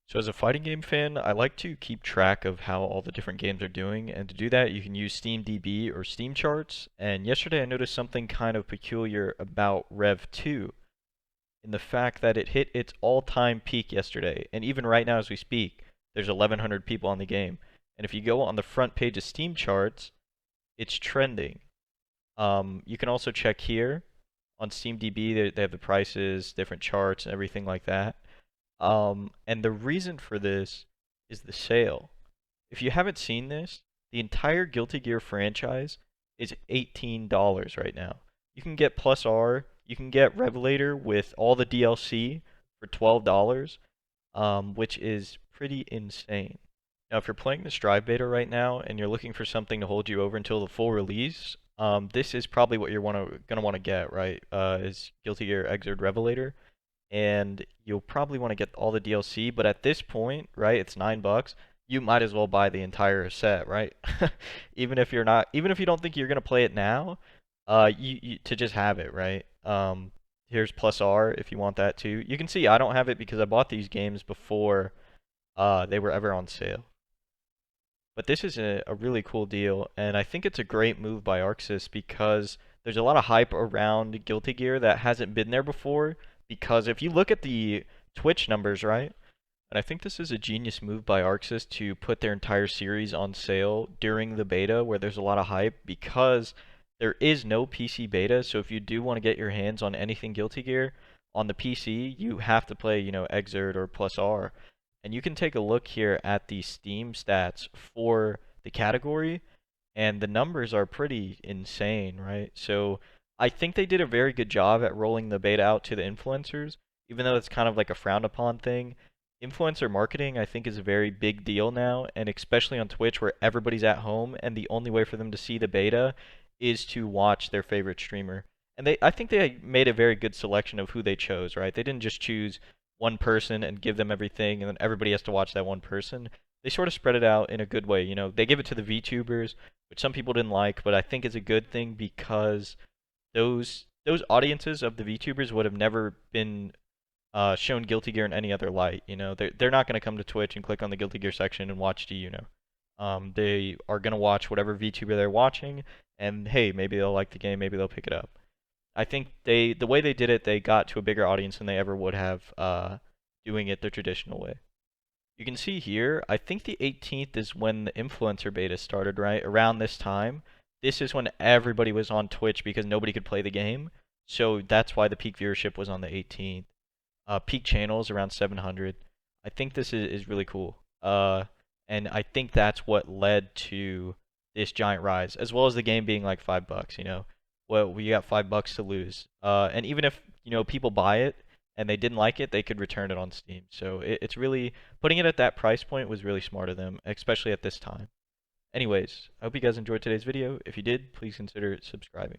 So as a fighting game fan, I like to keep track of how all the different games are doing, and to do that you can use SteamDB or Steam charts. And yesterday I noticed something kind of peculiar about Rev 2 in the fact that it hit its all-time peak yesterday. And even right now as we speak, there's 1100 people on the game. And if you go on the front page of Steam charts, it's trending. You can also check here on SteamDB, they have the prices, different charts, and everything like that. And the reason for this is the sale. If you haven't seen this, the entire Guilty Gear franchise is $18 right now. You can get Plus R, you can get Revelator with all the DLC for $12, which is pretty insane. Now, if you're playing the Strive beta right now and you're looking for something to hold you over until the full release, this is probably what you're gonna want to get, right? Is Guilty Gear XRD Revelator, and you'll probably want to get all the DLC. But at this point, right, it's $9. You might as well buy the entire set, right? Even if you don't think you're gonna play it now, you to just have it, right? Here's Plus R if you want that too. You can see I don't have it because I bought these games before they were ever on sale. But this is a really cool deal, and I think it's a great move by Arxis because there's a lot of hype around Guilty Gear that hasn't been there before. Because if you look at the Twitch numbers, right, and I think this is a genius move by Arxis to put their entire series on sale during the beta where there's a lot of hype because there is no PC beta. So if you do want to get your hands on anything Guilty Gear on the PC, you have to play, Xrd or Plus R. And you can take a look here at the Steam stats for the category, and the numbers are pretty insane, right? So I think they did a very good job at rolling the beta out to the influencers, even though it's kind of like a frowned upon thing. Influencer marketing, I think, is a very big deal now, and especially on Twitch where everybody's at home, and the only way for them to see the beta is to watch their favorite streamer. And I think they made a very good selection of who they chose, right? They didn't just choose one person and give them everything, and then everybody has to watch that one person. They sort of spread it out in a good way. They give it to the VTubers, which some people didn't like, but I think is a good thing because those audiences of the VTubers would have never been shown Guilty Gear in any other light. They're not going to come to Twitch and click on the Guilty Gear section and watch to. They are going to watch whatever VTuber they're watching, and hey, maybe they'll like the game, maybe they'll pick it up. I think the way they did it, they got to a bigger audience than they ever would have doing it the traditional way. You can see here, I think the 18th is when the influencer beta started, right? Around this time. This is when everybody was on Twitch because nobody could play the game. So that's why the peak viewership was on the 18th. Peak channels around 700. I think this is really cool. And I think that's what led to this giant rise, as well as the game being like $5, Well, we got $5 to lose. And even if, people buy it and they didn't like it, they could return it on Steam. So it's really, putting it at that price point was really smart of them, especially at this time. Anyways, I hope you guys enjoyed today's video. If you did, please consider subscribing.